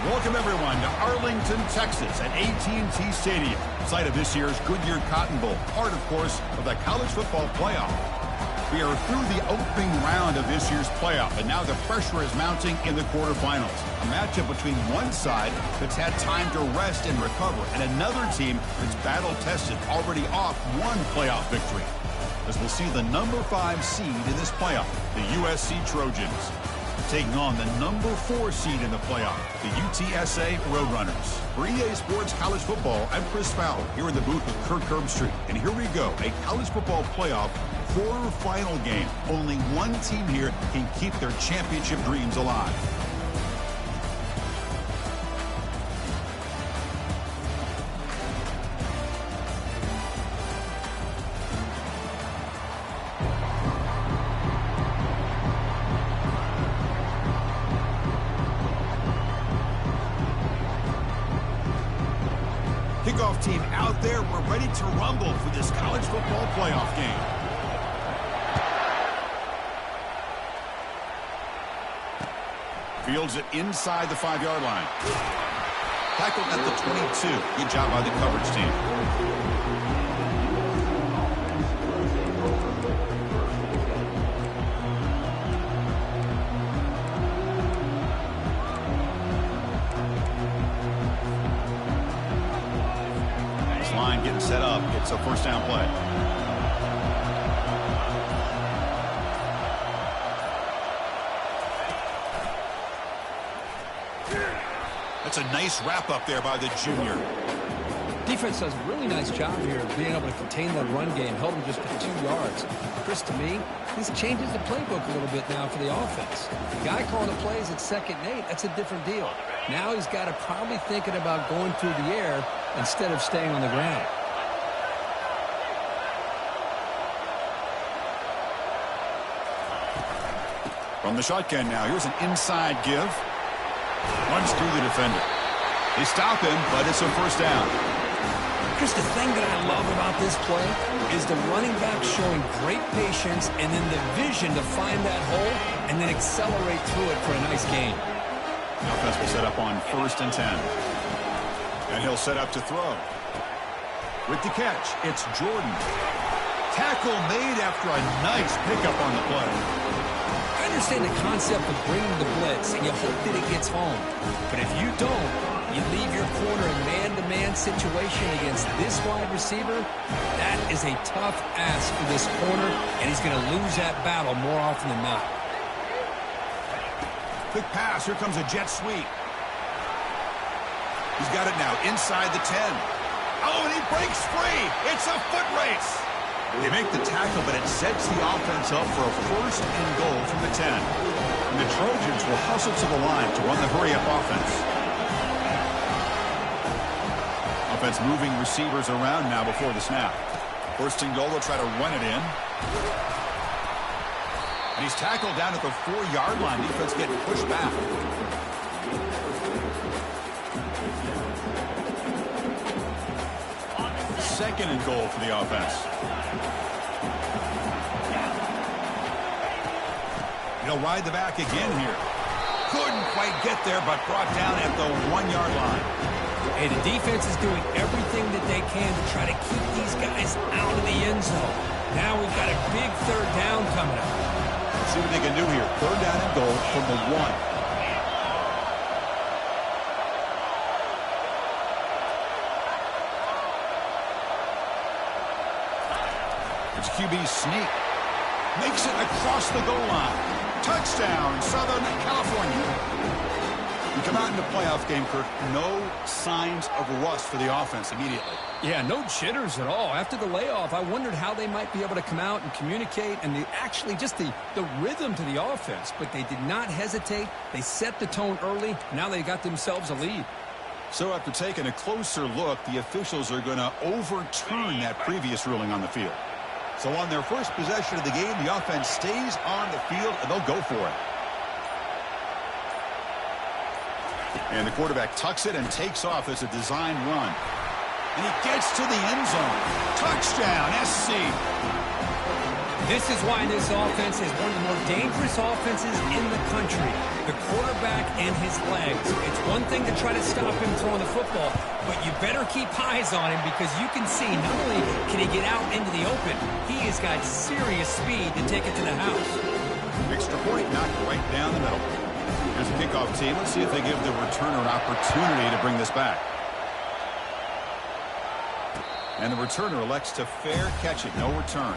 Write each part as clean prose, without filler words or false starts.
Welcome, everyone, to Arlington, Texas at AT&T Stadium, site of this year's Goodyear Cotton Bowl, part, of course, of the college football playoff. We are through the opening round of this year's playoff, and now the pressure is mounting in the quarterfinals. A matchup between one side that's had time to rest and recover, and another team that's battle-tested, already off one playoff victory. As we'll see the number 5 seed in this playoff, the USC Trojans, taking on the number 4 seed in the playoff, the UTSA Roadrunners. For EA Sports College Football, I'm Chris Fowler, here in the booth with Kirk Herbstreit. And here we go, a college football playoff quarterfinal game. Only one team here can keep their championship dreams alive. Kickoff team out there. We're ready to rumble for this college football playoff game. Fields it inside the 5-yard line. Tackled at the 22. Good job by the coverage team. Line getting set up. It's a first down play. That's a nice wrap up there by the junior. Defense does a really nice job here of being able to contain that run game, held him just to 2 yards. Chris, to me, this changes the playbook a little bit now for the offense. The guy calling the plays at 2nd and 8, that's a different deal. Now he's got to probably thinking about going through the air instead of staying on the ground. From the shotgun now, here's an inside give. Runs through the defender. They stop him, but it's a first down. Chris, the thing that I love about this play is the running back showing great patience and then the vision to find that hole and then accelerate through it for a nice gain. Offense will set up on 1st and 10. And he'll set up to throw. With the catch, it's Jordan. Tackle made after a nice pickup on the play. I understand the concept of bringing the blitz, and you hope that it gets home. But if you don't, you leave your corner in man-to-man situation against this wide receiver. That is a tough ask for this corner, and he's going to lose that battle more often than not. Quick pass. Here comes a jet sweep. He's got it now inside the 10. Oh, and he breaks free. It's a foot race. They make the tackle, but it sets the offense up for a 1st and goal from the 10. And the Trojans will hustle to the line to run the hurry-up offense. Offense moving receivers around now before the snap. 1st and goal, they'll try to run it in. And he's tackled down at the 4-yard line. Defense getting pushed back. Second and goal for the offense. He'll ride the back again here. Couldn't quite get there, but brought down at the 1-yard line. Hey, the defense is doing everything that they can to try to keep these guys out of the end zone. Now we've got a big 3rd down coming up. Let's see what they can do here. 3rd down and goal from the 1. It's QB sneak. Makes it across the goal line. Touchdown, Southern California. We come out in the playoff game, Kirk. No signs of rust for the offense immediately. Yeah, no jitters at all. After the layoff, I wondered how they might be able to come out and communicate and actually just the rhythm to the offense. But they did not hesitate. They set the tone early. Now they got themselves a lead. So after taking a closer look, the officials are going to overturn that previous ruling on the field. So on their first possession of the game, the offense stays on the field, and they'll go for it. And the quarterback tucks it and takes off as a design run. And he gets to the end zone. Touchdown, SC. This is why this offense is one of the more dangerous offenses in the country. The quarterback and his legs. It's one thing to try to stop him throwing the football, but you better keep eyes on him because you can see not only can he get out into the open, he has got serious speed to take it to the house. Extra point knocked right down the middle. Here's the kickoff team. Let's see if they give the returner an opportunity to bring this back. And the returner elects to fair catch it. No return.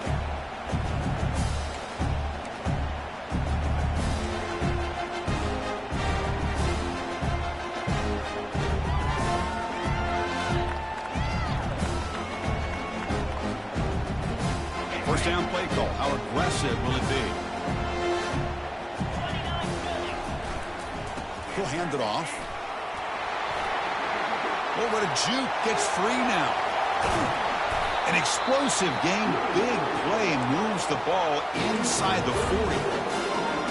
First down play call. How aggressive will it be? He'll hand it off. Oh, what a juke. Gets free now. An explosive game. Big play. Moves the ball inside the 40.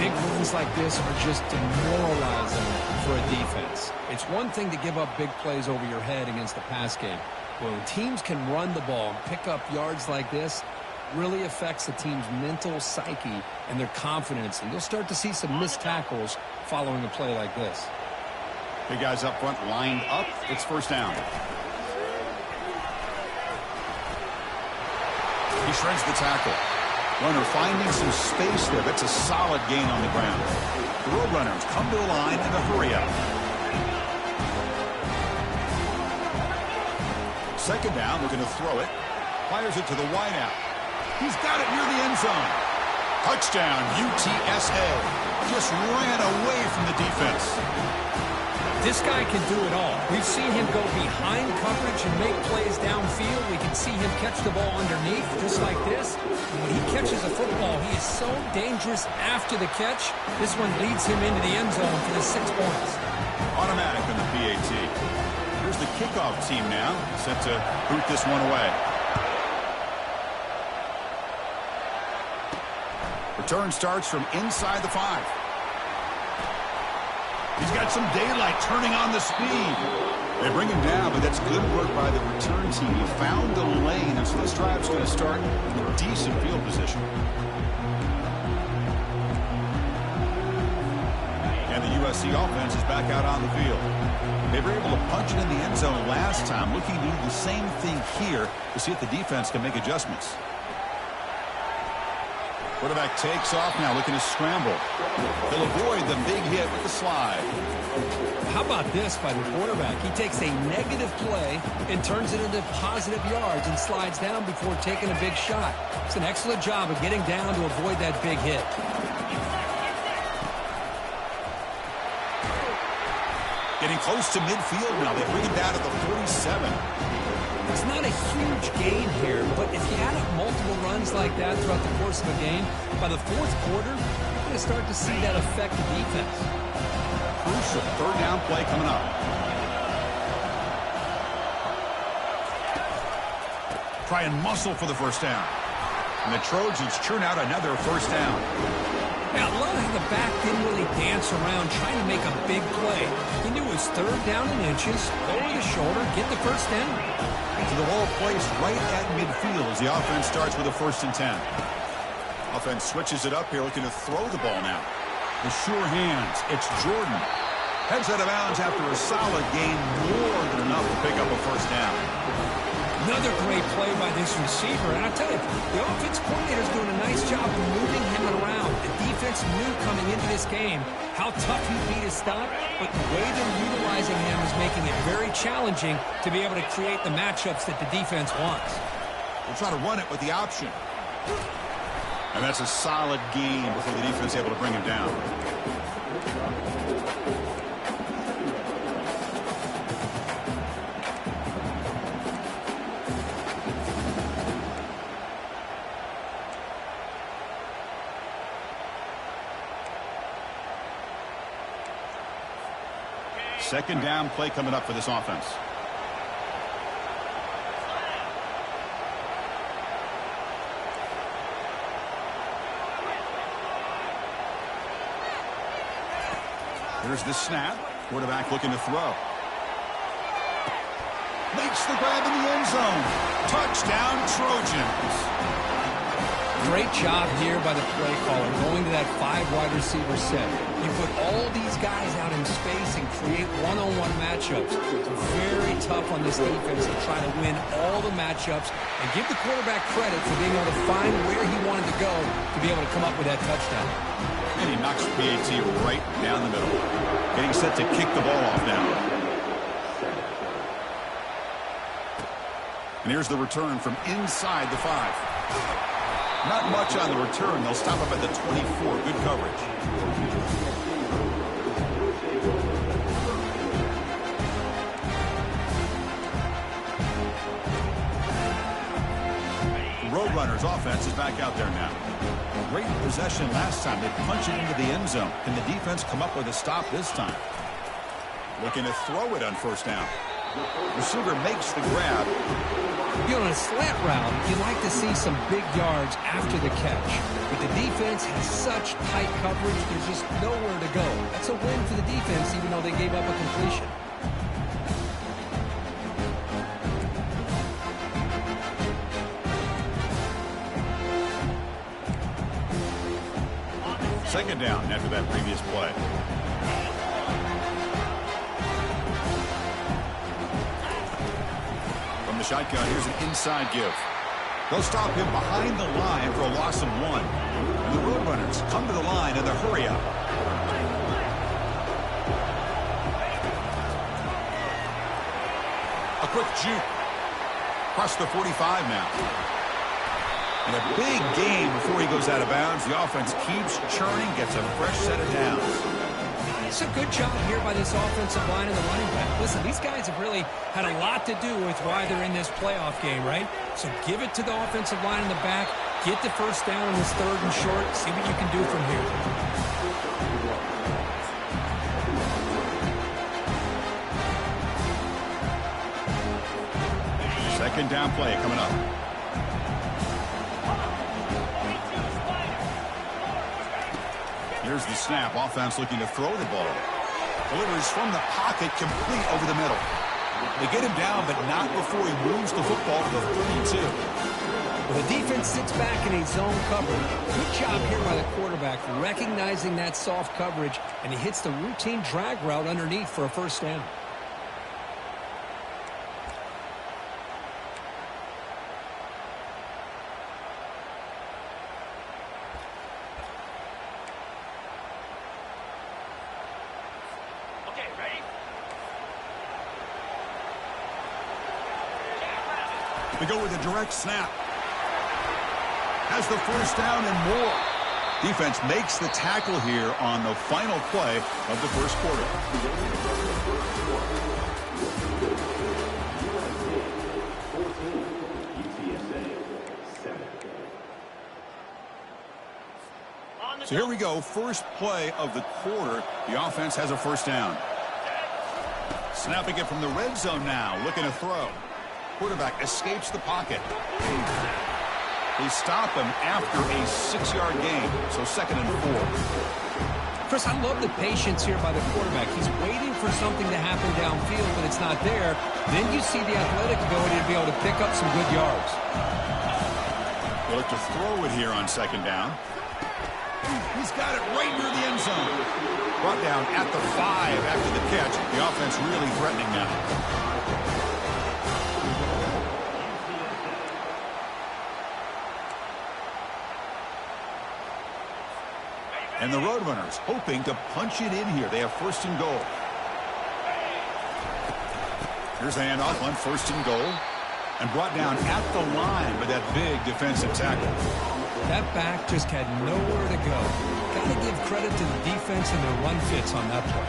Big runs like this are just demoralizing for a defense. It's one thing to give up big plays over your head against the pass game. When teams can run the ball and pick up yards like this, really affects the team's mental psyche and their confidence. And you'll start to see some missed tackles following a play like this. Big guys up front lined up. It's first down. He shreds the tackle. Runner finding some space there. That's a solid gain on the ground. The Roadrunners come to the line in a hurry up. Second down, they're going to throw it. Fires it to the wideout. He's got it near the end zone. Touchdown, UTSA. Just ran away from the defense. This guy can do it all. We've seen him go behind coverage and make plays downfield. We can see him catch the ball underneath, just like this. When he catches a football, he is so dangerous after the catch. This one leads him into the end zone for the 6 points. Automatic on the PAT. Here's the kickoff team now, set to boot this one away. Return starts from inside the 5. He's got some daylight turning on the speed. They bring him down, but that's good work by the return team. He found the lane, and so this drive's going to start in decent field position. And the USC offense is back out on the field. They were able to punch it in the end zone last time, looking to do the same thing here to see if the defense can make adjustments. Quarterback takes off now, looking to scramble. He'll avoid the big hit with the slide. How about this by the quarterback? He takes a negative play and turns it into positive yards and slides down before taking a big shot. It's an excellent job of getting down to avoid that big hit. Getting close to midfield now. They bring him down at the 47. It's not a huge gain here, but if you add up multiple runs like that throughout the course of a game, by the 4th quarter, you're going to start to see that affect the defense. Crucial third down play coming up. Try and muscle for the first down. And the Trojans churn out another first down. Now, I love how the back didn't really dance around trying to make a big play. He knew it was 3rd down and inches, over the shoulder, get the first down. To the ball placed right at midfield as the offense starts with a 1st and 10. Offense switches it up here, looking to throw the ball now. The sure hands. It's Jordan. Heads out of bounds after a solid gain, more than enough to pick up a first down. Another great play by this receiver. And I tell you, the offense coordinator is doing a nice job of moving him around. The defense knew coming into this game how tough he'd be to stop, but the way they're utilizing him is making it very challenging to be able to create the matchups that the defense wants. We'll try to run it with the option. And that's a solid gain before the defense is able to bring him down. Second down play coming up for this offense. Here's the snap. Quarterback looking to throw. Makes the grab in the end zone. Touchdown, Trojans. Great job here by the play caller, going to that 5 wide receiver set. You put all these guys out in space and create one-on-one matchups. It's very tough on this defense to try to win all the matchups and give the quarterback credit for being able to find where he wanted to go to be able to come up with that touchdown. And he knocks PAT right down the middle. Getting set to kick the ball off now. And here's the return from inside the 5. Not much on the return. They'll stop him at the 24. Good coverage. Roadrunners offense is back out there now. Great possession last time. They punch it into the end zone. Can the defense come up with a stop this time? Looking to throw it on first down. Receiver makes the grab. You know, on a slant route, you like to see some big yards after the catch. But the defense has such tight coverage, there's just nowhere to go. That's a win for the defense, even though they gave up a completion. Second down after that previous play. From the shotgun, here's an inside give. They'll stop him behind the line for a loss of 1. And the Roadrunners come to the line in the hurry up. A quick juke. Across the 45 now. And a big gain before he goes out of bounds. The offense keeps churning, gets a fresh set of downs. It's a good job here by this offensive line and the running back. Listen, these guys have really had a lot to do with why they're in this playoff game, right? So give it to the offensive line in the back. Get the first down on this 3rd and short. See what you can do from here. Second down play coming up. Here's the snap. Offense looking to throw the ball. Delivers from the pocket, complete over the middle. They get him down, but not before he moves the football to the 32. Well, the defense sits back in a zone coverage. Good job here by the quarterback, recognizing that soft coverage, and he hits the routine drag route underneath for a first down. We go with a direct snap. Has the first down and more. Defense makes the tackle here on the final play of the first quarter. So here we go. First play of the quarter. The offense has a first down. Snapping it from the red zone now. Looking to throw. Quarterback escapes the pocket. They stop him after a 6-yard gain. So 2nd and 4. Chris, I love the patience here by the quarterback. He's waiting for something to happen downfield, but it's not there. Then you see the athletic ability to be able to pick up some good yards. They look to throw it here on 2nd down. He's got it right near the end zone. Brought down at the 5 after the catch. The offense really threatening now. And the Roadrunners hoping to punch it in here. They have 1st and goal. Here's a handoff on 1st and goal. And brought down at the line with that big defensive tackle. That back just had nowhere to go. Got to give credit to the defense and their run fits on that play.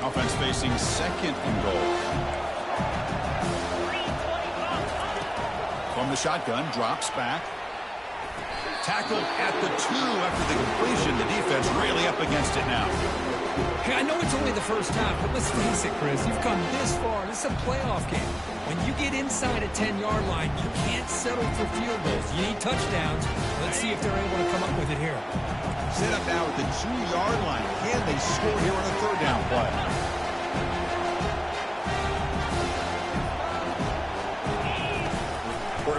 Offense facing 2nd and goal. From the shotgun, drops back. Tackled at the 2 after the completion. The defense really up against it now. Hey, I know it's only the first half, but let's face it, Chris. You've come this far. This is a playoff game. When you get inside a 10-yard line, you can't settle for field goals. You need touchdowns. Let's see if they're able to come up with it here. Set up now at the 2-yard line. Can they score here on a 3rd down play?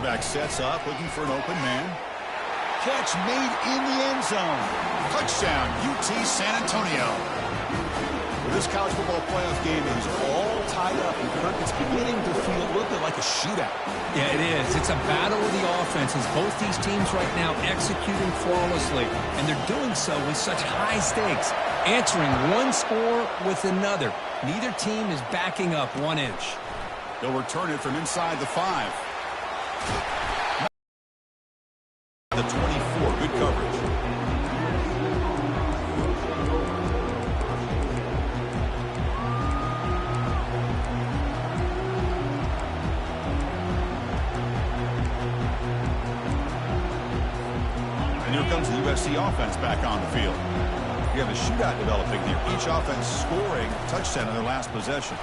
Quarterback sets up, looking for an open man. Catch made in the end zone. Touchdown, UT San Antonio. Well, this college football playoff game is all tied up, and Kirk, it's beginning to feel a little bit like a shootout. Yeah, it is. It's a battle of the offenses. Both these teams right now executing flawlessly, and they're doing so with such high stakes, answering one score with another. Neither team is backing up 1 inch. They'll return it from inside the 5. The 24, good coverage. And here comes the USC offense back on the field. You have a shootout developing here. Each offense scoring a touchdown in their last possession.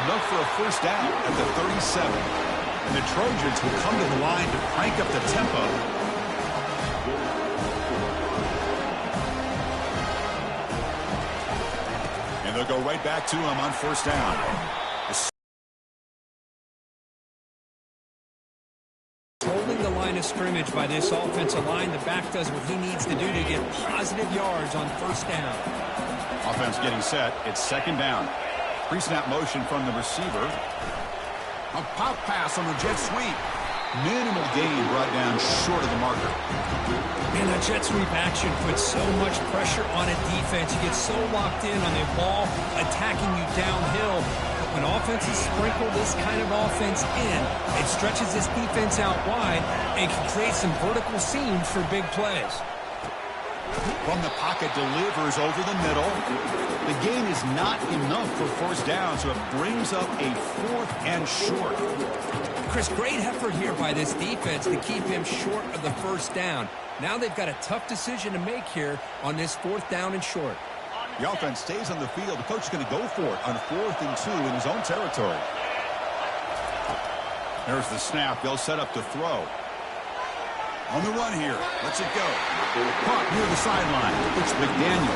Enough for a first down at the 37. And the Trojans will come to the line to crank up the tempo. And they'll go right back to him on first down. Holding the line of scrimmage by this offensive line. The back does what he needs to do to get positive yards on first down. Offense getting set. It's second down. Pre-snap motion from the receiver. A pop pass on the jet sweep. Minimal gain brought down short of the marker. And that jet sweep action puts so much pressure on a defense. You get so locked in on the ball attacking you downhill. But when offenses sprinkle this kind of offense in, it stretches this defense out wide and can create some vertical seams for big plays. From the pocket, delivers over the middle. The gain is not enough for first down, so it brings up a 4th and short. Chris, great effort here by this defense to keep him short of the first down. Now they've got a tough decision to make here on this 4th down and short. The offense stays on the field. The coach is going to go for it on 4th and 2 in his own territory. There's the snap. They'll set up to throw. On the run here. Let's it go. Caught near the sideline. It's McDaniel.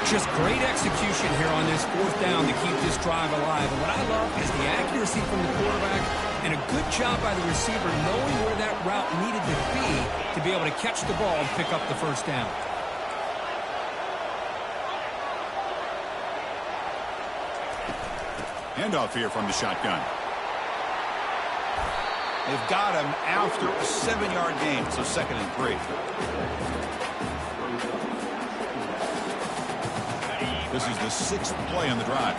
Just great execution here on this 4th down to keep this drive alive. And what I love is the accuracy from the quarterback and a good job by the receiver knowing where that route needed to be able to catch the ball and pick up the first down. Handoff here from the shotgun. They've got him after a 7-yard gain, so 2nd and 3. This is the 6th play on the drive.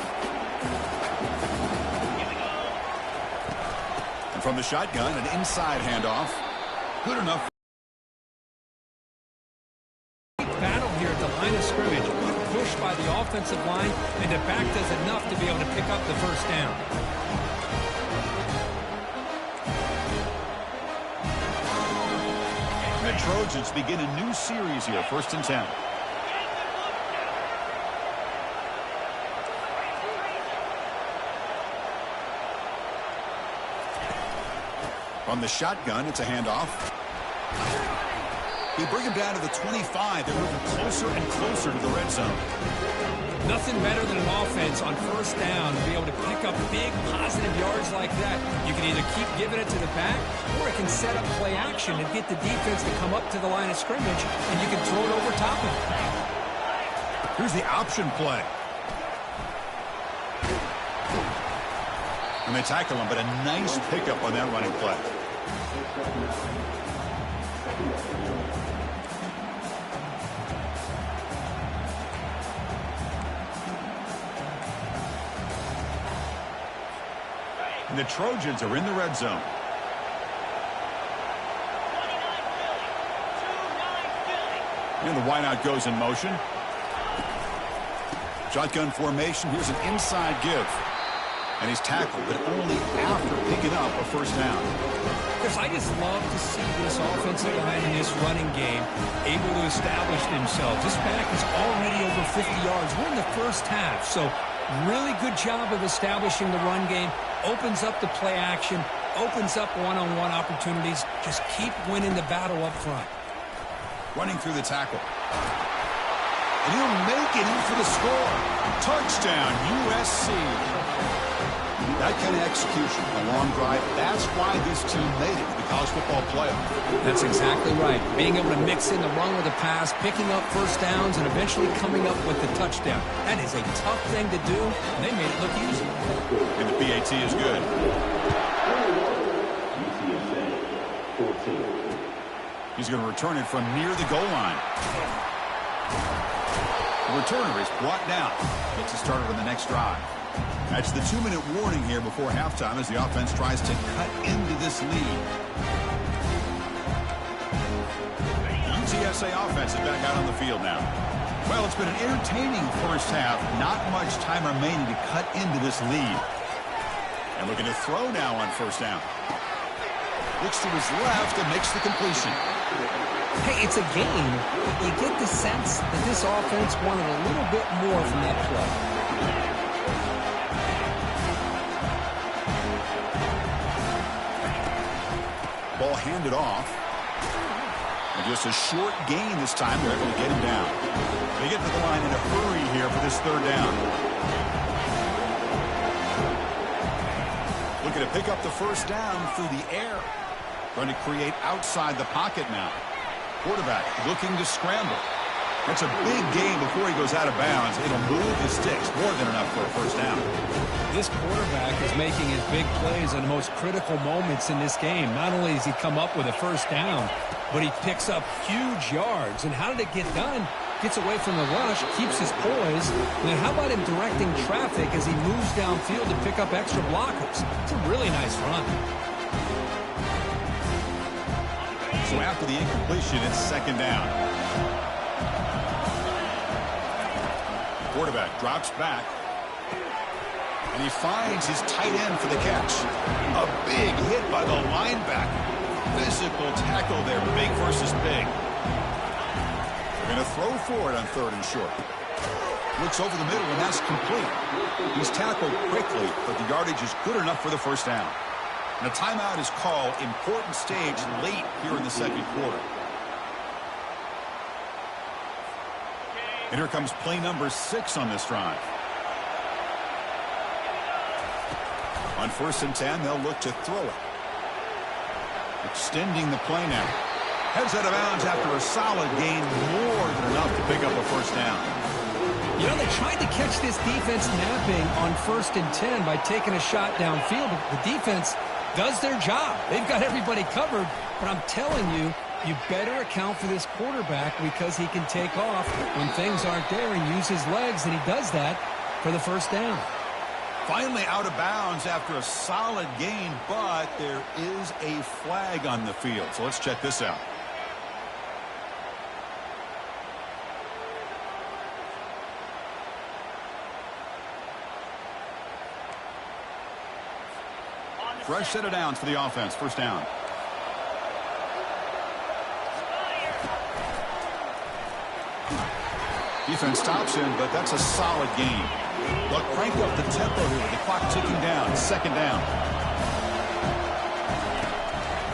And from the shotgun, an inside handoff. Good enough. Battle here at the line of scrimmage. Good push by the offensive line, and the back does enough to be able to pick up the first down. The Trojans begin a new series here, 1st and 10. From the shotgun, it's a handoff. They bring him down to the 25. They're moving closer and closer to the red zone. Nothing better than an offense on first down to be able to pick up big positive yards like that. You can either keep giving it to the back, or it can set up play action and get the defense to come up to the line of scrimmage, and you can throw it over top of it. Here's the option play. And they tackle him, but a nice pickup on that running play. And the Trojans are in the red zone. And the wideout goes in motion. Shotgun formation. Here's an inside give. And he's tackled, but only after picking up a first down. Chris, I just love to see this offensive line in this running game able to establish themselves. This back is already over 50 yards. We're in the first half, so really good job of establishing the run game. Opens up the play action, opens up one-on-one opportunities. Just keep winning the battle up front. Running through the tackle. And he'll make it in for the score. Touchdown, USC. That kind of execution, a long drive, that's why this team made it to the college football playoff. That's exactly right. Being able to mix in the run with a pass, picking up first downs, and eventually coming up with the touchdown. That is a tough thing to do, and they made it look easy. And the PAT is good. UTSA 14. He's going to return it from near the goal line. The returner is brought down. Gets it started on the next drive. That's the 2-minute warning here before halftime as the offense tries to cut into this lead. The UTSA offense is back out on the field now. Well, it's been an entertaining first half. Not much time remaining to cut into this lead. And looking to throw now on first down. Looks to his left and makes the completion. Hey, it's a game. You get the sense that this offense wanted a little bit more from that play. Ball handed off. And just a short gain this time. They're able to get him down. They get to the line in a hurry here for this third down. Looking to pick up the first down through the air. Trying to create outside the pocket now. Quarterback looking to scramble. That's a big gain before he goes out of bounds. It'll move the sticks more than enough for a first down. This quarterback is making his big plays in the most critical moments in this game. Not only does he come up with a first down, but he picks up huge yards. And how did it get done? Gets away from the rush, keeps his poise. And then how about him directing traffic as he moves downfield to pick up extra blockers? It's a really nice run. So after the incompletion, it's second down. Quarterback drops back. And he finds his tight end for the catch. A big hit by the linebacker. Physical tackle there, big versus big. They're going to throw for it on third and short. Looks over the middle, and that's complete. He's tackled quickly, but the yardage is good enough for the first down. And a timeout is called. Important stage late here in the second quarter. And here comes play number 6 on this drive. On 1st and 10, they'll look to throw it. Extending the play now. Heads out of bounds after a solid gain, more than enough to pick up a first down. You know, they tried to catch this defense napping on 1st and 10 by taking a shot downfield. The defense does their job. They've got everybody covered, but I'm telling you, you better account for this quarterback because he can take off when things aren't there and use his legs, and he does that for the first down. Finally out of bounds after a solid gain, but there is a flag on the field. So let's check this out. Fresh set of downs for the offense. First down. Defense stops him, but that's a solid gain. They'll crank up the tempo here with the clock ticking down. Second down.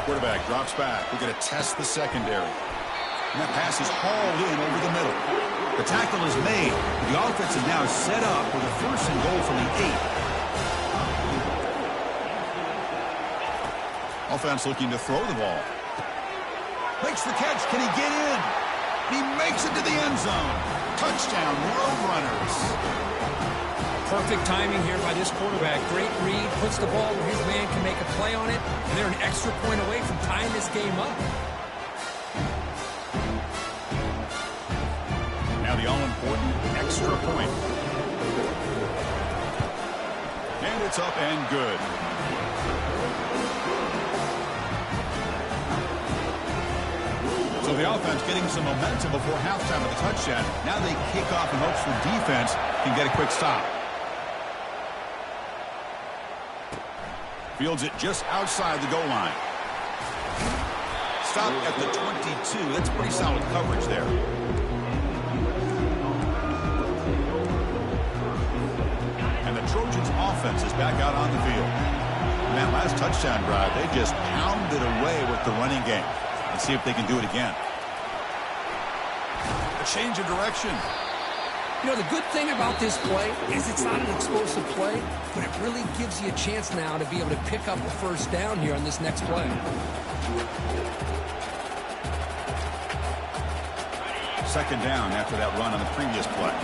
Quarterback drops back. We're going to test the secondary. And that pass is hauled in over the middle. The tackle is made. The offense is now set up with a first and goal from the 8. Offense looking to throw the ball. Makes the catch. Can he get in? He makes it to the end zone. Touchdown, Roadrunners. Perfect timing here by this quarterback. Great read. Puts the ball where his man can make a play on it. And they're an extra point away from tying this game up. Now the all-important extra point. And it's up and good. So the offense getting some momentum before halftime of the touchdown. Now they kick off in hopes the defense can get a quick stop. Fields it just outside the goal line. Stop at the 22. That's pretty solid coverage there. And the Trojans offense is back out on the field. In that last touchdown drive, they just pounded away with the running game. Let's see if they can do it again. A change of direction. You know, the good thing about this play is it's not an explosive play, but it really gives you a chance now to be able to pick up a first down here on this next play. Second down after that run on the previous play.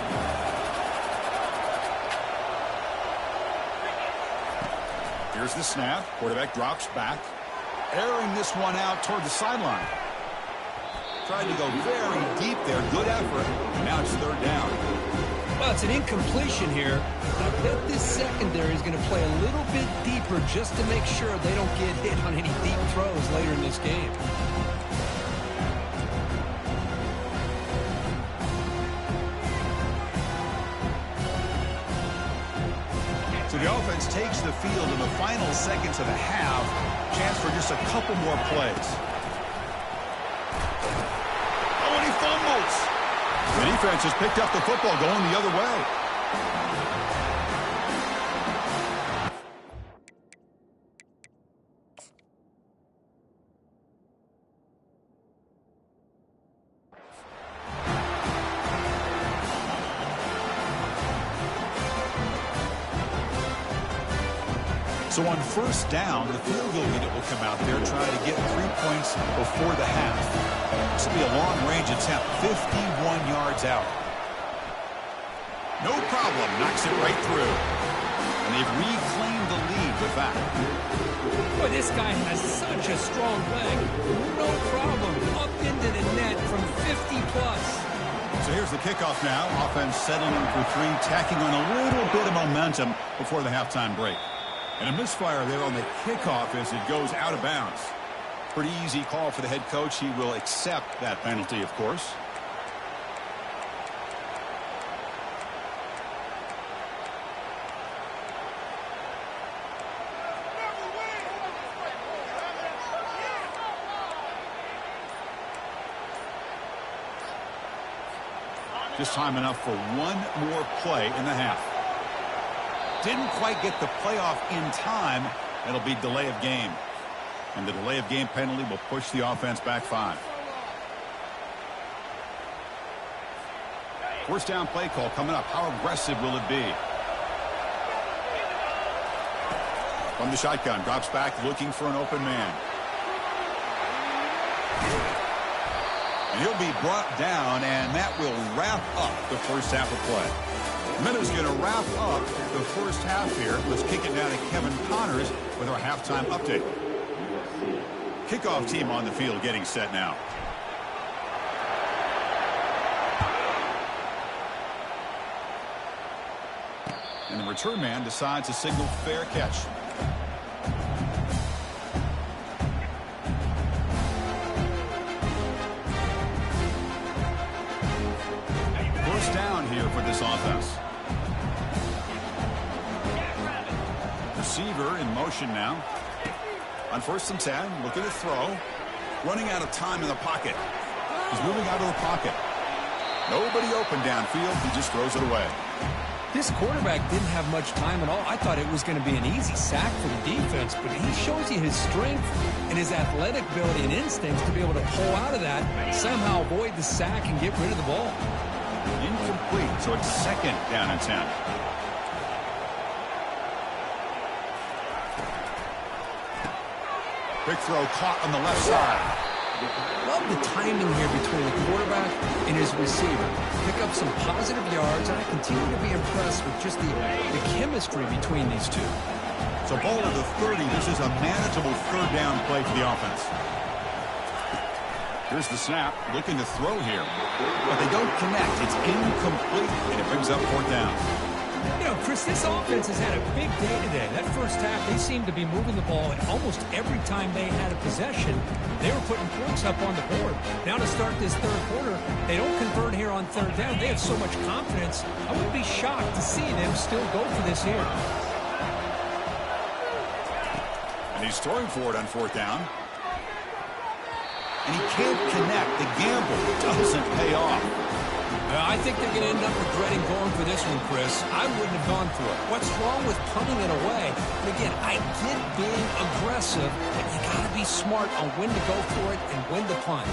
Here's the snap. Quarterback drops back. Airing this one out toward the sideline. Tried to go very deep there. Good effort. And now it's third down. Well, it's an incompletion here. I bet this secondary is going to play a little bit deeper just to make sure they don't get hit on any deep throws later in this game. So the offense takes the field in the final seconds of the half. Chance for just a couple more plays. Oh, and he fumbles. The defense has picked up the football going the other way. So on first down, the field goal unit will come out there trying to get 3 points before the half. This will be a long-range attempt, 51 yards out. No problem, knocks it right through. And they've reclaimed the lead with that. Boy, this guy has such a strong leg. No problem, up into the net from 50+. So here's the kickoff now. Offense settling for 3, tacking on a little bit of momentum before the halftime break. And a misfire there on the kickoff as it goes out of bounds. Pretty easy call for the head coach. He will accept that penalty, of course. Just time enough for one more play in the half. Didn't quite get the playoff in time. It'll be delay of game. And the delay of game penalty will push the offense back 5. First down play call coming up. How aggressive will it be? From the shotgun, drops back looking for an open man. And he'll be brought down, and that will wrap up the first half of play. Minnows going to wrap up the first half here. Let's kick it now to Kevin Connors with our halftime update. Kickoff team on the field getting set now. And the return man decides to signal fair catch. First down here for this offense. Receiver in motion now. On 1st and 10, looking to throw. Running out of time in the pocket. He's moving out of the pocket. Nobody open downfield. He just throws it away. This quarterback didn't have much time at all. I thought it was going to be an easy sack for the defense, but he shows you his strength and his athletic ability and instincts to be able to pull out of that, somehow avoid the sack and get rid of the ball. Incomplete, so it's 2nd down and 10. Big throw caught on the left side. Love the timing here between the quarterback and his receiver. Pick up some positive yards, and I continue to be impressed with just the chemistry between these two. So ball at the 30. This is a manageable third down play for the offense. Here's the snap, looking to throw here. But they don't connect. It's incomplete, and it brings up 4th down. You know, Chris, this offense has had a big day today. That first half, they seemed to be moving the ball almost every time they had a possession. They were putting points up on the board. Now to start this third quarter, they don't convert here on 3rd down. They have so much confidence. I wouldn't be shocked to see them still go for this here. And he's throwing for it on 4th down. And he can't connect. The gamble doesn't pay off. I think they're going to end up regretting going for this one, Chris. I wouldn't have gone for it. What's wrong with punting it away? And again, I get being aggressive, but you got to be smart on when to go for it and when to punt.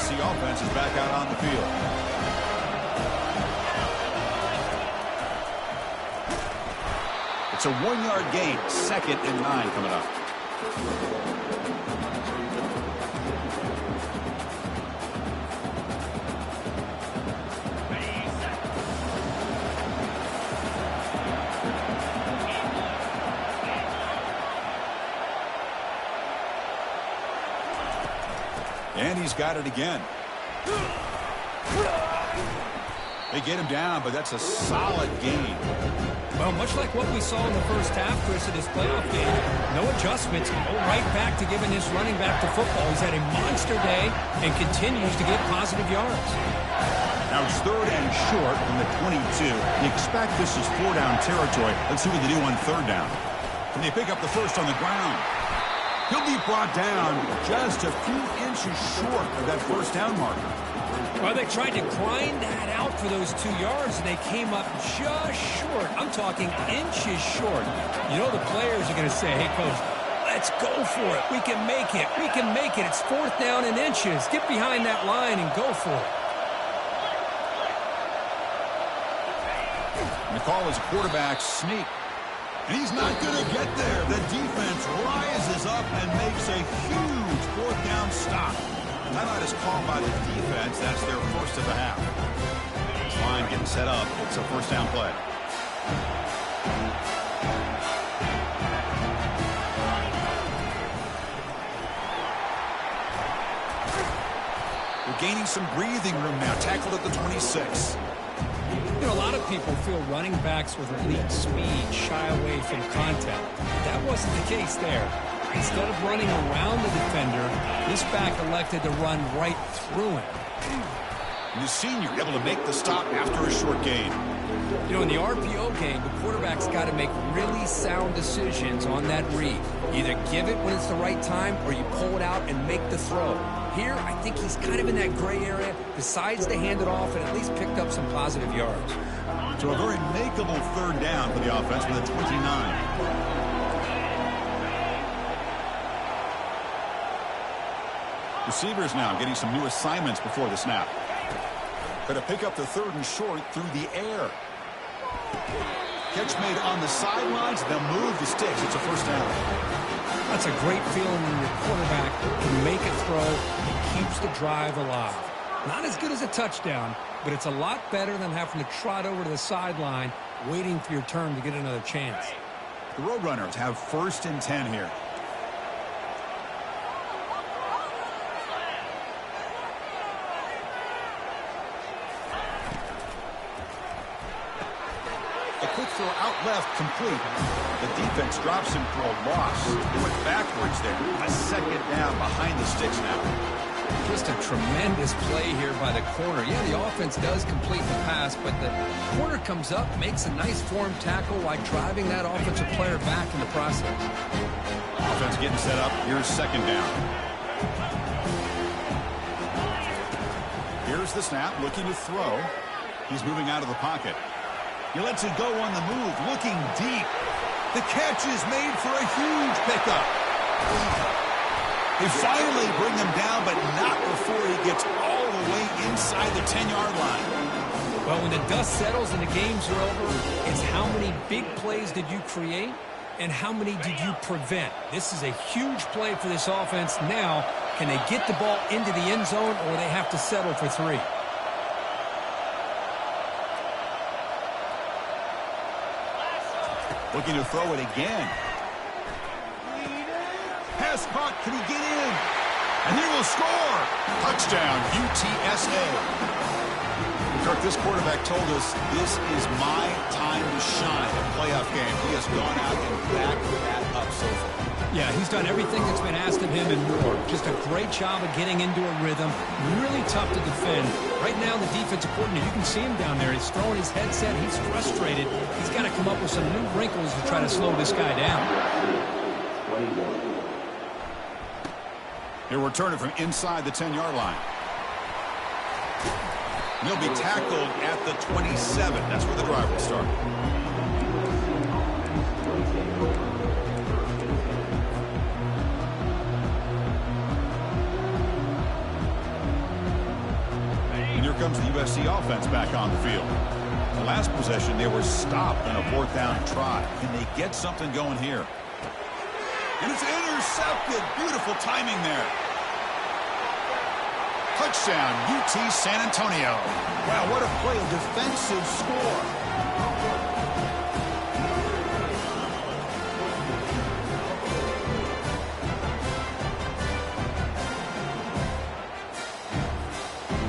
USC offense is back out on the field. It's a 1-yard gain, 2nd and 9 coming up. And he's got it again. They get him down, but that's a solid gain. Well, much like what we saw in the first half, Chris, in this playoff game, no adjustments, go right back to giving his running back to football. He's had a monster day and continues to get positive yards. Now it's 3rd and short from the 22. You expect this is 4-down territory. Let's see what they do on 3rd down. Can they pick up the first on the ground? He'll be brought down just a few inches short of that 1st down marker. Well, they tried to grind that out for those 2 yards, and they came up just short. I'm talking inches short. You know the players are going to say, hey, Coach, let's go for it. We can make it. We can make it. It's 4th down in inches. Get behind that line and go for it. And the call is a quarterback sneak. And he's not going to get there. The defense rises up and makes a huge 4th down stop. Timeout is called by the defense. That's their first of the half. This line getting set up. It's a 1st down play. We're gaining some breathing room now. Tackled at the 26. You know, a lot of people feel running backs with elite speed shy away from contact. But that wasn't the case there. Instead of running around the defender, this back elected to run right through him. And the senior able to make the stop after a short gain. You know, in the RPO game, the quarterback's got to make really sound decisions on that read. Either give it when it's the right time or you pull it out and make the throw. Here, I think he's kind of in that gray area, decides to hand it off and at least picked up some positive yards. So a very makeable 3rd down for the offense with a 29. Receivers now getting some new assignments before the snap. Going to pick up the 3rd and short through the air. Catch made on the sidelines. They'll move the sticks. It's a 1st down. That's a great feeling when your quarterback can make a throw and keeps the drive alive. Not as good as a touchdown, but it's a lot better than having to trot over to the sideline waiting for your turn to get another chance. The Roadrunners have 1st and 10 here. A quick throw out left, complete. The defense drops him for a loss. They went backwards there. A 2nd down behind the sticks now. Just a tremendous play here by the corner. Yeah, the offense does complete the pass, but the corner comes up, makes a nice form tackle while driving that offensive player back in the process. Offense getting set up. Here's 2nd down. Here's the snap, looking to throw. He's moving out of the pocket. He lets it go on the move, looking deep. The catch is made for a huge pickup. They finally bring him down, but not before he gets all the way inside the 10-yard line. Well, when the dust settles and the games are over, it's how many big plays did you create and how many did you prevent? This is a huge play for this offense. Now, can they get the ball into the end zone or they have to settle for 3? Looking to throw it again. Pass caught. Can he get in? And he will score. Touchdown, UTSA. Kirk, this quarterback told us this is my time to shine in a playoff game. He has gone out and backed that up so far. Yeah, he's done everything that's been asked of him and more. Just a great job of getting into a rhythm. Really tough to defend. Right now, the defensive coordinator, you can see him down there. He's throwing his headset. He's frustrated. He's got to come up with some new wrinkles to try to slow this guy down. He'll return it from inside the 10-yard line. He'll be tackled at the 27. That's where the drive will start. comes the USC offense back on the field. The last possession, they were stopped on a 4th down try. Can they get something going here? And it's intercepted. Beautiful timing there. Touchdown, UT San Antonio. Wow, what a play, a defensive score.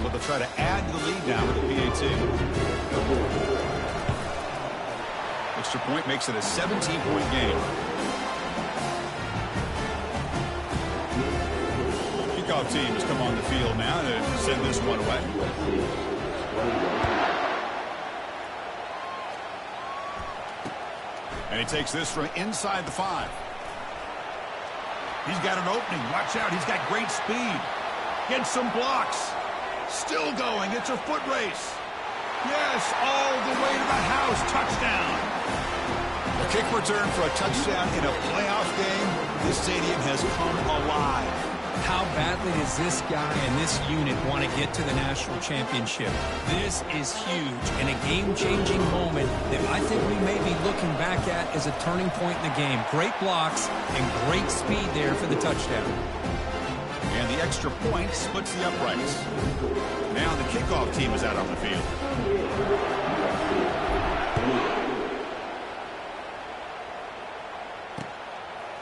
So they'll try to add to the lead now with the PAT. Extra point makes it a 17-point game. Kickoff team has come on the field now to send this one away. And he takes this from inside the 5. He's got an opening. Watch out. He's got great speed. Gets some blocks. Still going. It's a foot race. Yes, all the way to the house. Touchdown. A kick return for a touchdown in a playoff game. This stadium has come alive. How badly does this guy and this unit want to get to the national championship? This is huge and a game-changing moment that I think we may be looking back at as a turning point in the game. Great blocks and great speed there for the touchdown. And the extra point splits the uprights. Now the kickoff team is out on the field.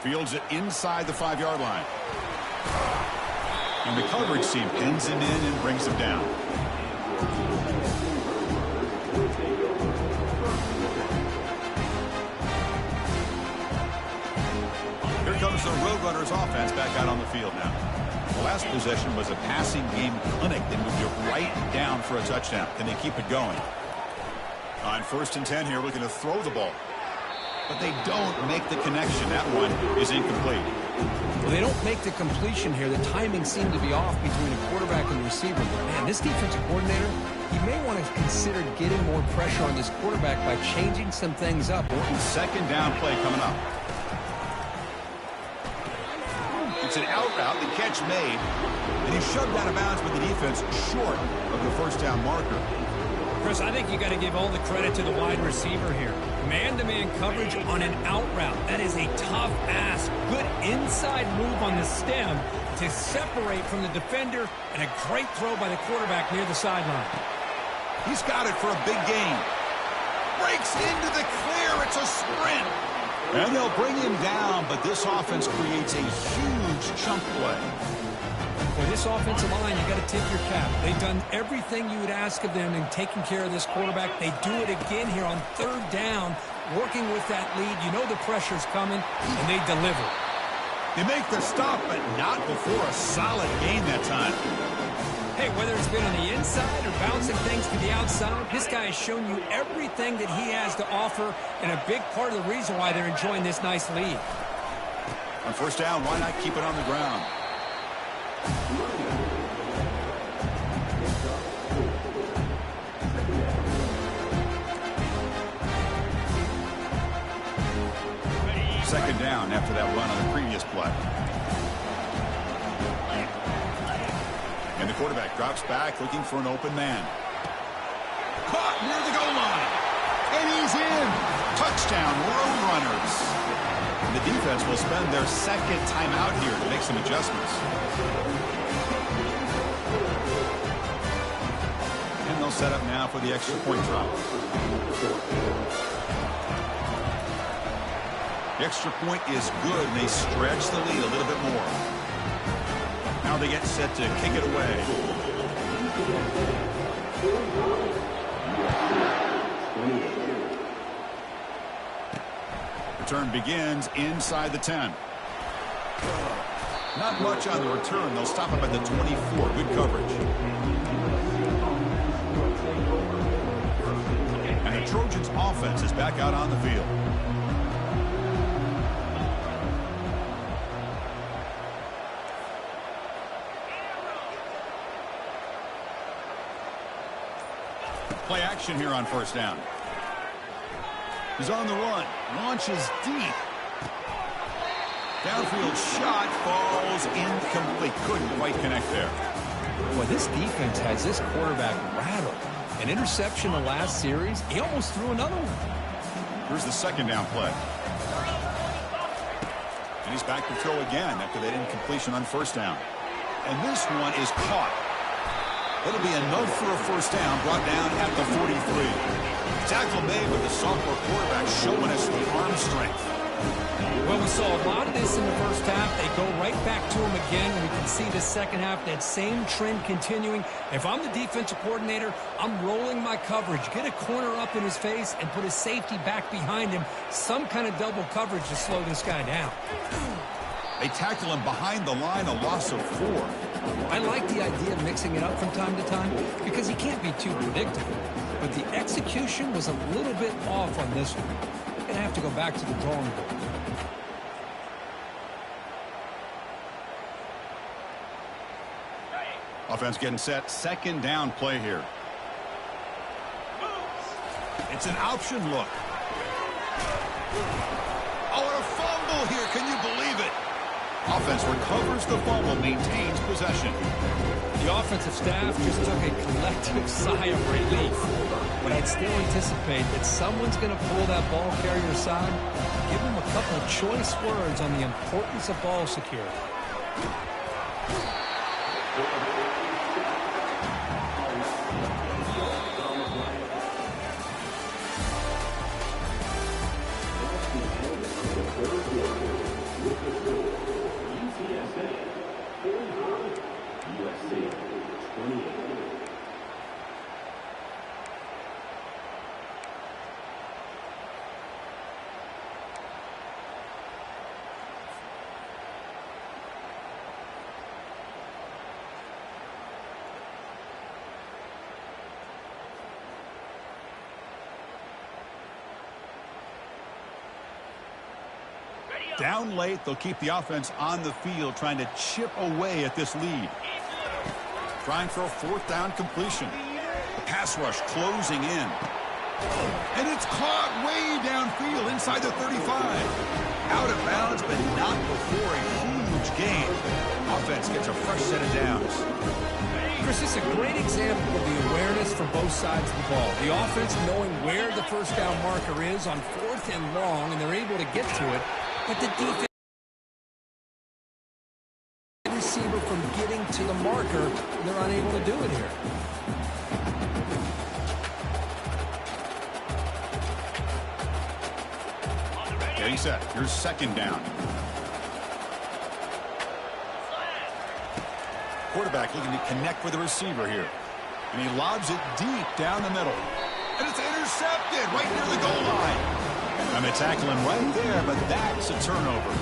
Fields it inside the 5-yard line. And the coverage team pins him in and brings him down. Here comes the Roadrunners offense back out on the field now. The last possession was a passing game clinic. They moved it right down for a touchdown. Can they keep it going? On 1st and 10 here, looking to throw the ball. But they don't make the connection. That one is incomplete. Well, they don't make the completion here. The timing seemed to be off between the quarterback and the receiver. But, man, this defensive coordinator, he may want to consider getting more pressure on this quarterback by changing some things up. Important 2nd down play coming up. It's an out route, the catch made, and he's shoved out of bounds with the defense short of the 1st down marker. Chris, I think you got to give all the credit to the wide receiver here. Man-to-man coverage on an out route. That is a tough ask. Good inside move on the stem to separate from the defender, and a great throw by the quarterback near the sideline. He's got it for a big gain. Breaks into the clear. It's a sprint. And they'll bring him down, but this offense creates a huge chunk play. For this offensive line, you got to tip your cap. They've done everything you would ask of them in taking care of this quarterback. They do it again here on 3rd down, working with that lead. You know the pressure's coming, and they deliver. They make the stop, but not before a solid gain that time. Hey, whether it's been on the inside or bouncing things to the outside, this guy has shown you everything that he has to offer, and a big part of the reason why they're enjoying this nice lead. On 1st down, why not keep it on the ground? Second down after that run on the previous play. And the quarterback drops back looking for an open man. Caught near the goal line. And he's in. Touchdown, Roadrunners. And the defense will spend their 2nd timeout here to make some adjustments. And they'll set up now for the extra point try. The extra point is good, and they stretch the lead a little bit more. Now they get set to kick it away. Return begins inside the 10. Not much on the return. They'll stop up at the 24. Good coverage. And the Trojans' offense is back out on the field. Play action here on 1st down. He's on the run. Launches deep. Downfield shot falls incomplete. Couldn't quite connect there. Boy, this defense has this quarterback rattled. An interception the last series. He almost threw another one. Here's the second down play. And he's back to throw again after that incompletion on first down. And this one is caught. It'll be enough for a first down, brought down at the 43. Tackle made with the sophomore quarterback showing us the arm strength. Well, we saw a lot of this in the first half. They go right back to him again. We can see the second half, that same trend continuing. If I'm the defensive coordinator, I'm rolling my coverage. Get a corner up in his face and put his safety back behind him. Some kind of double coverage to slow this guy down. They tackle him behind the line, a loss of 4. I like the idea of mixing it up from time to time because he can't be too predictable. But the execution was a little bit off on this one. Going to have to go back to the drawing board. Offense getting set. Second down play here. It's an option look. Oh, and a fumble here. Can you believe it? Offense recovers the fumble, maintains possession. The offensive staff just took a collective sigh of relief. But I'd still anticipate that someone's going to pull that ball carrier aside, give him a couple of choice words on the importance of ball security. UTSA, 45. USC, 28. Down late, they'll keep the offense on the field, trying to chip away at this lead. Trying for a fourth down completion. The pass rush closing in. And it's caught way downfield inside the 35. Out of bounds, but not before a huge gain. Offense gets a fresh set of downs. Chris, this is a great example of the awareness from both sides of the ball. The offense knowing where the first down marker is on 4th and long, and they're able to get to it. But the defense receiver from getting to the marker, they're unable to do it here. Getting set. Here's second down. Quarterback looking to connect with the receiver here. And he lobs it deep down the middle. And it's intercepted right near the goal line. And they tackle him right there, but that's a turnover.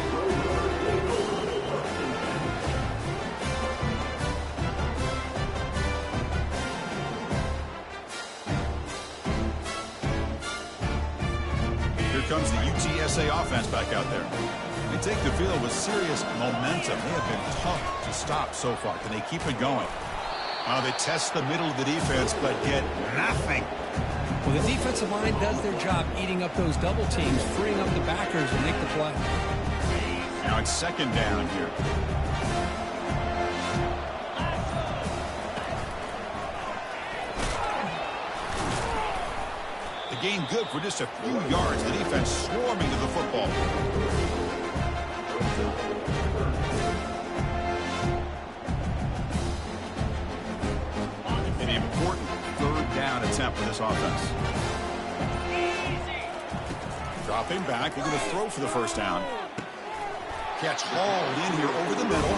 Here comes the UTSA offense back out there. They take the field with serious momentum. They have been tough to stop so far. Can they keep it going? They test the middle of the defense, but get nothing. Well, the defensive line does their job eating up those double teams, freeing up the backers to make the play. Now it's second down here. The gain good for just a few yards. The defense swarming to the football. An important third down attempt for this offense. Dropping back, they're going to throw for the first down. Catch hauled in here over the middle.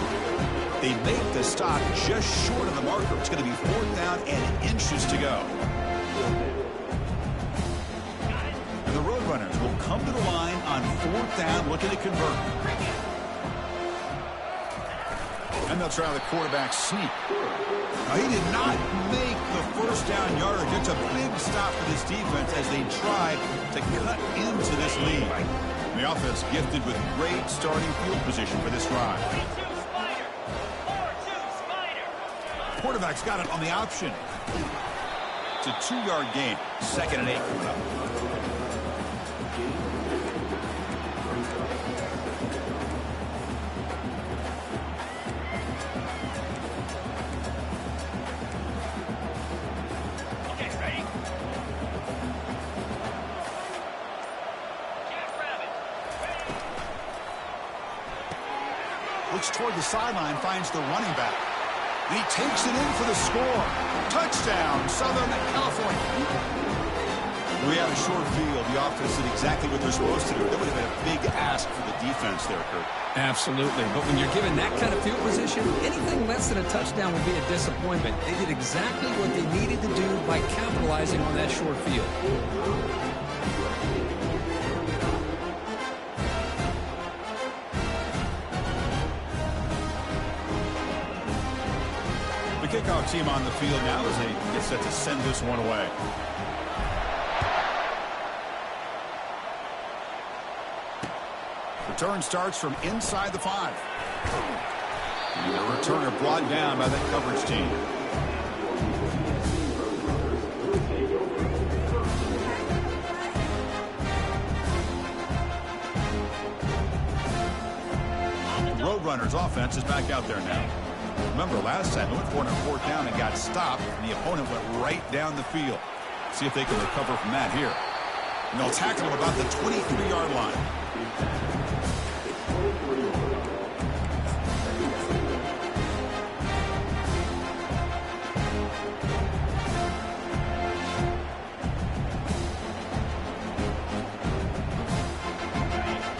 They make the stop just short of the marker. It's going to be 4th down and inches to go. And the Roadrunners will come to the line on 4th down, looking to convert. And they'll try the quarterback sneak. Now, he did not make the first down yardage. It's a big stop for this defense as they try to cut into this lead. And the offense gifted with great starting field position for this drive. Quarterback's got it on the option. It's a 2-yard gain. 2nd and 8 coming up. Looks toward the sideline, finds the running back. And he takes it in for the score. Touchdown, Southern California. We had a short field. The offense did exactly what they're supposed to do. That would have been a big ask for the defense there, Kurt. Absolutely. But when you're given that kind of field position, anything less than a touchdown would be a disappointment. They did exactly what they needed to do by capitalizing on that short field. The kickoff team on the field now as they get set to send this one away. Return starts from inside the 5. The returner brought down by that coverage team. The Roadrunners offense is back out there now. Remember, last time they went for it on 4th down and got stopped, and the opponent went right down the field. See if they can recover from that here. And they'll tackle him about the 23-yard line.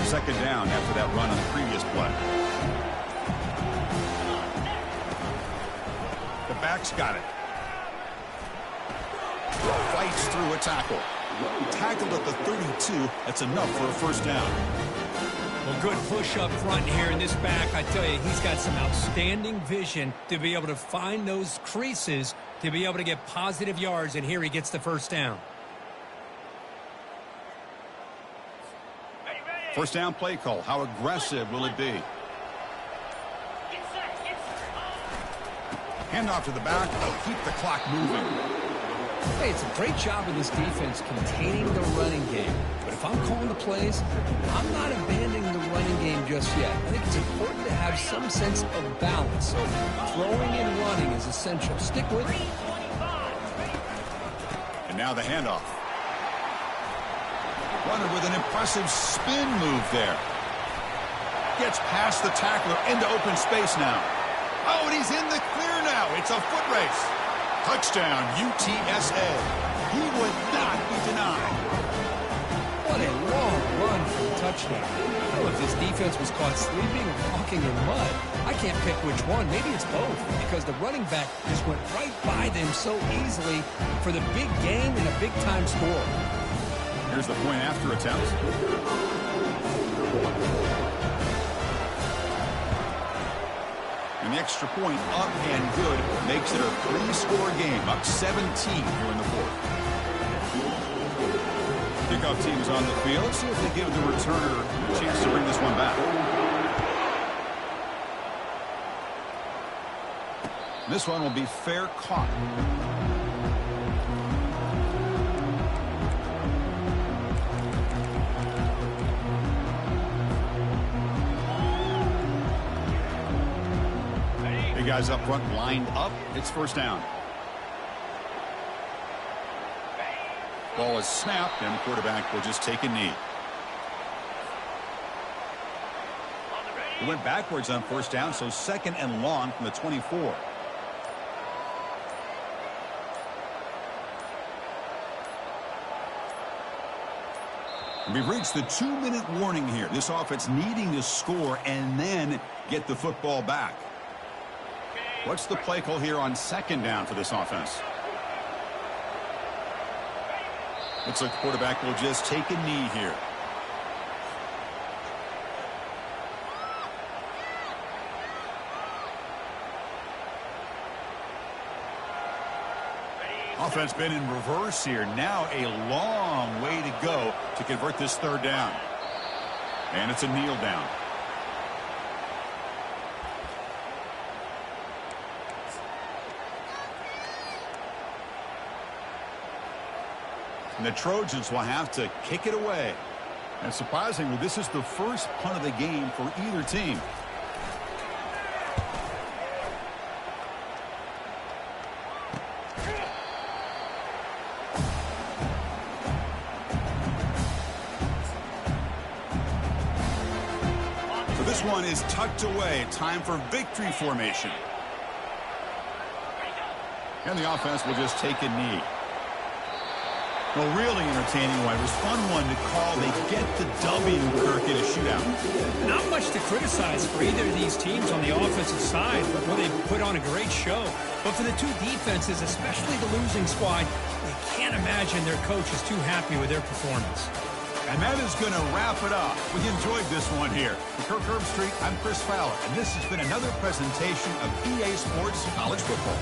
Second down after that run on the previous play. The back's got it. Fights through a tackle. Tackled at the 32. That's enough for a first down. Well, good push up front here in this back. I tell you, he's got some outstanding vision to be able to find those creases to be able to get positive yards, and here he gets the first down. First down play call. How aggressive will it be? Handoff to the back. They'll keep the clock moving. Hey, it's a great job of this defense containing the running game. But if I'm calling the plays, I'm not abandoning the running game just yet. I think it's important to have some sense of balance. So throwing and running is essential. Stick with it. And now the handoff. Runner with an impressive spin move there. Gets past the tackler into open space now. Oh, and he's in the clear now. It's a foot race. Touchdown, UTSA. He would not be denied. What a long run for a touchdown. I don't know if this defense was caught sleeping or walking in mud. I can't pick which one. Maybe it's both, because the running back just went right by them so easily for the big game and a big-time score. Here's the point after attempt. And the extra point up and good makes it a 3-score game, up 17 here in the 4th. Kickoff team is on the field. Let's see if they give the returner a chance to bring this one back. This one will be fair caught. Guys up front lined up. It's first down. Ball is snapped, and the quarterback will just take a knee. He went backwards on first down, so 2nd and long from the 24. And we've reached the 2-minute warning here. This offense needing to score and then get the football back. What's the play call here on 2nd down for this offense? Looks like the quarterback will just take a knee here. Offense been in reverse here. Now a long way to go to convert this 3rd down. And it's a kneel down. And the Trojans will have to kick it away. And surprisingly, this is the first punt of the game for either team. This one is tucked away. Time for victory formation. And the offense will just take a knee. Well, really entertaining one. It was fun one to call. They get the W, Kirk, in a shootout. Not much to criticize for either of these teams on the offensive side. Well, they put on a great show. But for the two defenses, especially the losing squad, they can't imagine their coach is too happy with their performance. And that is going to wrap it up. We enjoyed this one here. For Kirk Herbstreit, I'm Chris Fowler, and this has been another presentation of EA Sports College Football.